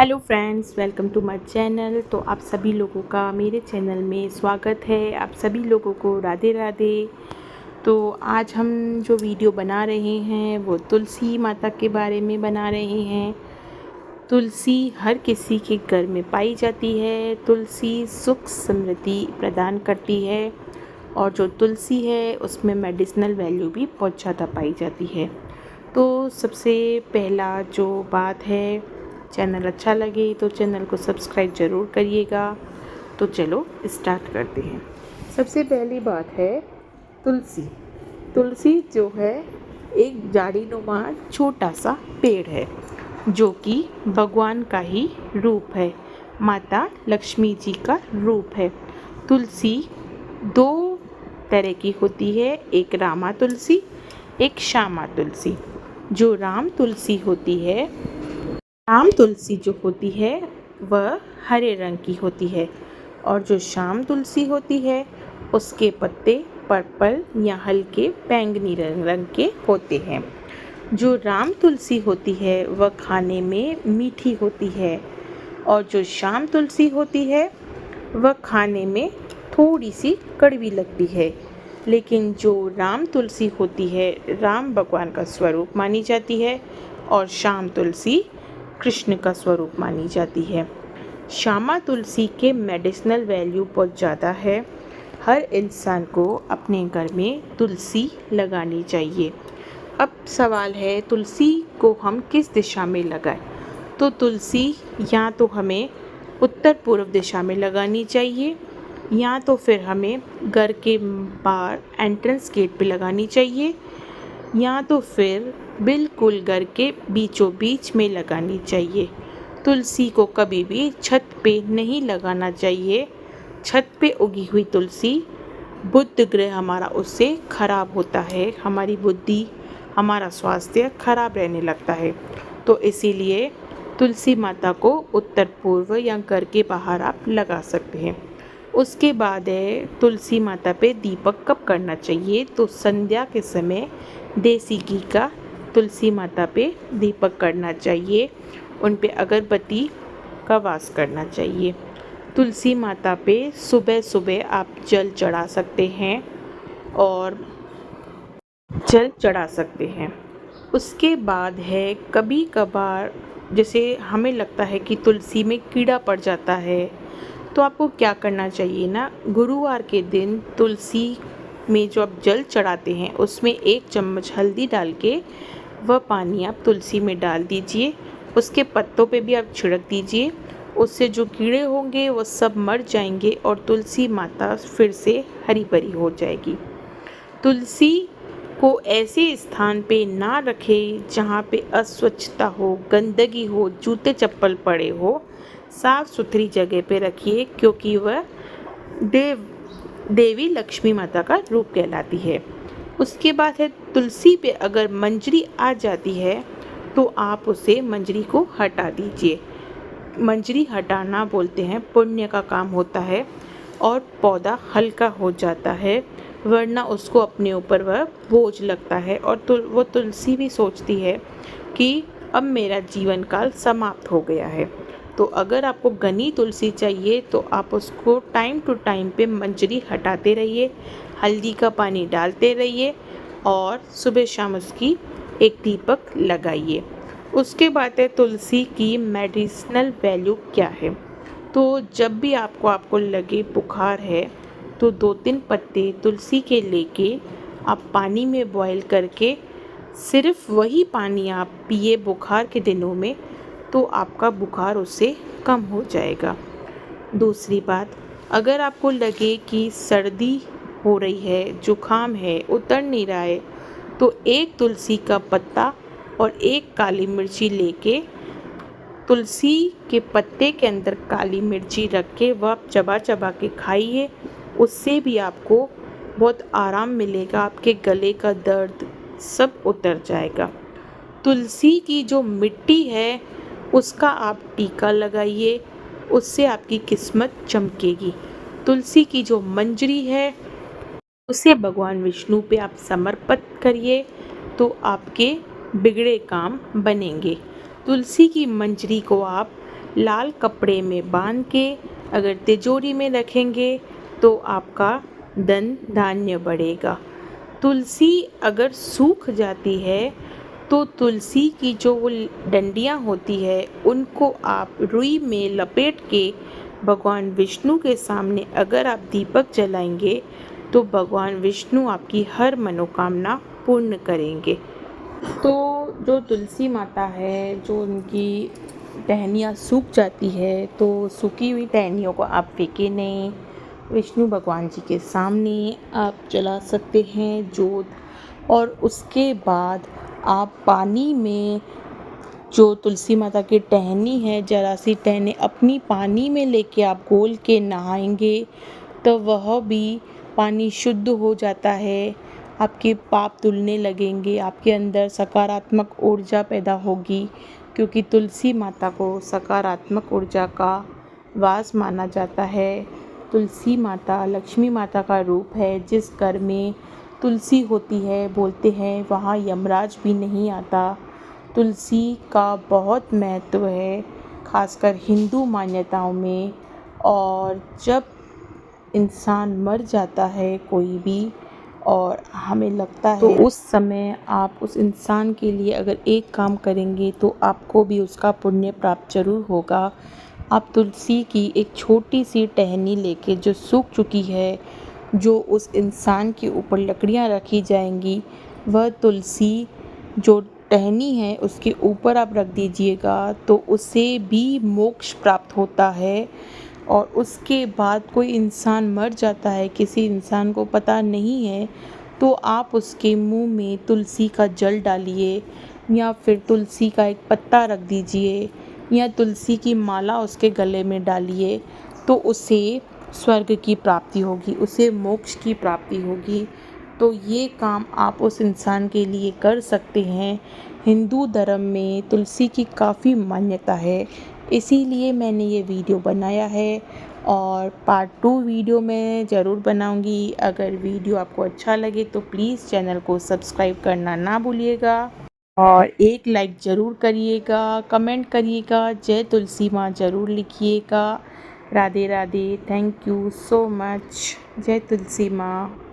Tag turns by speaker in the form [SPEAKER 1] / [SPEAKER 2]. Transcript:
[SPEAKER 1] Hello friends, welcome to my channel. तो आप सभी लोगों का मेरे चैनल में स्वागत है। आप सभी लोगों को राधे राधे। तो आज हम जो वीडियो बना रहे हैं वो तुलसी माता के बारे में बना रहे हैं। तुलसी हर किसी के घर में पाई जाती है। तुलसी सुख समृद्धि प्रदान करती है और जो तुलसी है उसमें मेडिसिनल वैल्यू भी बहुत ज़्यादा पाई जाती है। तो सबसे पहला जो बात है, चैनल अच्छा लगे तो चैनल को सब्सक्राइब ज़रूर करिएगा। तो चलो स्टार्ट करते हैं। सबसे पहली बात है तुलसी। तुलसी जो है एक झाड़ीनुमा छोटा सा पेड़ है जो कि भगवान का ही रूप है, माता लक्ष्मी जी का रूप है। तुलसी दो तरह की होती है, एक रामा तुलसी, एक श्यामा तुलसी। जो राम तुलसी होती है, राम तुलसी जो होती है वह हरे रंग की होती है और जो श्याम तुलसी होती है उसके पत्ते पर्पल या हल्के बैंगनी रंग के होते हैं। जो राम तुलसी होती है वह खाने में मीठी होती है और जो श्याम तुलसी होती है वह खाने में थोड़ी सी कड़वी लगती है। लेकिन जो राम तुलसी होती है राम भगवान का स्वरूप मानी जाती है और श्याम तुलसी कृष्ण का स्वरूप मानी जाती है। श्यामा तुलसी के मेडिसिनल वैल्यू बहुत ज़्यादा है। हर इंसान को अपने घर में तुलसी लगानी चाहिए। अब सवाल है तुलसी को हम किस दिशा में लगाएं। तो तुलसी या तो हमें उत्तर पूर्व दिशा में लगानी चाहिए या तो फिर हमें घर के बाहर एंट्रेंस गेट पे लगानी चाहिए या तो फिर बिल्कुल घर के बीचों बीच में लगानी चाहिए। तुलसी को कभी भी छत पे नहीं लगाना चाहिए। छत पे उगी हुई तुलसी बुध ग्रह हमारा उससे खराब होता है, हमारी बुद्धि हमारा स्वास्थ्य खराब रहने लगता है। तो इसीलिए तुलसी माता को उत्तर पूर्व या घर के बाहर आप लगा सकते हैं। उसके बाद है तुलसी माता पे दीपक कब करना चाहिए। तो संध्या के समय देसी घी का तुलसी माता पे दीपक करना चाहिए, उन पे अगरबत्ती का वास करना चाहिए। तुलसी माता पे सुबह सुबह आप जल चढ़ा सकते हैं और जल चढ़ा सकते हैं। उसके बाद है कभी कभार जैसे हमें लगता है कि तुलसी में कीड़ा पड़ जाता है, तो आपको क्या करना चाहिए ना, गुरुवार के दिन तुलसी में जो आप जल चढ़ाते हैं उसमें 1 चम्मच हल्दी डाल के वह पानी आप तुलसी में डाल दीजिए। उसके पत्तों पे भी आप छिड़क दीजिए। उससे जो कीड़े होंगे वो सब मर जाएंगे और तुलसी माता फिर से हरी भरी हो जाएगी। तुलसी को ऐसे स्थान पे ना रखें जहाँ पे अस्वच्छता हो, गंदगी हो, जूते चप्पल पड़े हो। साफ सुथरी जगह पे रखिए क्योंकि वह देवी लक्ष्मी माता का रूप कहलाती है। उसके बाद है तुलसी पे अगर मंजरी आ जाती है तो आप उसे मंजरी को हटा दीजिए। मंजरी हटाना बोलते हैं पुण्य का काम होता है और पौधा हल्का हो जाता है, वरना उसको अपने ऊपर वह बोझ लगता है और वो तुलसी भी सोचती है कि अब मेरा जीवन काल समाप्त हो गया है। तो अगर आपको घनी तुलसी चाहिए तो आप उसको टाइम टू टाइम पे मंजरी हटाते रहिए, हल्दी का पानी डालते रहिए और सुबह शाम उसकी एक दीपक लगाइए। उसके बाद है तुलसी की मेडिसिनल वैल्यू क्या है। तो जब भी आपको लगे बुखार है तो 2-3 पत्ते तुलसी के लेके आप पानी में बॉईल करके सिर्फ वही पानी आप पिए बुखार के दिनों में, तो आपका बुखार उससे कम हो जाएगा। दूसरी बात, अगर आपको लगे कि सर्दी हो रही है, जुखाम है, उतर नहीं रहा है, तो 1 तुलसी का पत्ता और 1 काली मिर्ची लेके तुलसी के पत्ते के अंदर काली मिर्ची रख के वह आप चबा चबा के खाइए। उससे भी आपको बहुत आराम मिलेगा, आपके गले का दर्द सब उतर जाएगा। तुलसी की जो मिट्टी है उसका आप टीका लगाइए, उससे आपकी किस्मत चमकेगी। तुलसी की जो मंजरी है उसे भगवान विष्णु पे आप समर्पित करिए तो आपके बिगड़े काम बनेंगे। तुलसी की मंजरी को आप लाल कपड़े में बांध के अगर तिजोरी में रखेंगे तो आपका धन धान्य बढ़ेगा। तुलसी अगर सूख जाती है तो तुलसी की जो वो डंडियाँ होती है उनको आप रुई में लपेट के भगवान विष्णु के सामने अगर आप दीपक जलाएंगे तो भगवान विष्णु आपकी हर मनोकामना पूर्ण करेंगे। तो जो तुलसी माता है, जो उनकी टहनियाँ सूख जाती है तो सूखी हुई टहनियों को आप फेंके नहीं, विष्णु भगवान जी के सामने आप जला सकते हैं जोत। और उसके बाद आप पानी में जो तुलसी माता की टहनी है, जरा सी टहनी अपनी पानी में लेके आप गोल के नहाएंगे तो वह भी पानी शुद्ध हो जाता है। आपके पाप धुलने लगेंगे, आपके अंदर सकारात्मक ऊर्जा पैदा होगी, क्योंकि तुलसी माता को सकारात्मक ऊर्जा का वास माना जाता है। तुलसी माता लक्ष्मी माता का रूप है। जिस घर में तुलसी होती है, बोलते हैं वहाँ यमराज भी नहीं आता। तुलसी का बहुत महत्व है, खासकर हिंदू मान्यताओं में। और जब इंसान मर जाता है कोई भी और हमें लगता है तो उस समय आप उस इंसान के लिए अगर एक काम करेंगे तो आपको भी उसका पुण्य प्राप्त जरूर होगा। आप तुलसी की एक छोटी सी टहनी लेके जो सूख चुकी है, जो उस इंसान के ऊपर लकड़ियाँ रखी जाएंगी, वह तुलसी जो टहनी है उसके ऊपर आप रख दीजिएगा तो उसे भी मोक्ष प्राप्त होता है। और उसके बाद कोई इंसान मर जाता है, किसी इंसान को पता नहीं है, तो आप उसके मुंह में तुलसी का जल डालिए या फिर तुलसी का एक पत्ता रख दीजिए या तुलसी की माला उसके गले में डालिए तो उसे स्वर्ग की प्राप्ति होगी, उसे मोक्ष की प्राप्ति होगी। तो ये काम आप उस इंसान के लिए कर सकते हैं। हिंदू धर्म में तुलसी की काफ़ी मान्यता है, इसीलिए मैंने ये वीडियो बनाया है और पार्ट 2 वीडियो मैं ज़रूर बनाऊंगी। अगर वीडियो आपको अच्छा लगे तो प्लीज़ चैनल को सब्सक्राइब करना ना भूलिएगा और एक लाइक ज़रूर करिएगा, कमेंट करिएगा, जय तुलसी माँ ज़रूर लिखिएगा। Radhe Radhe, thank you so much. जय तुलसी माँ।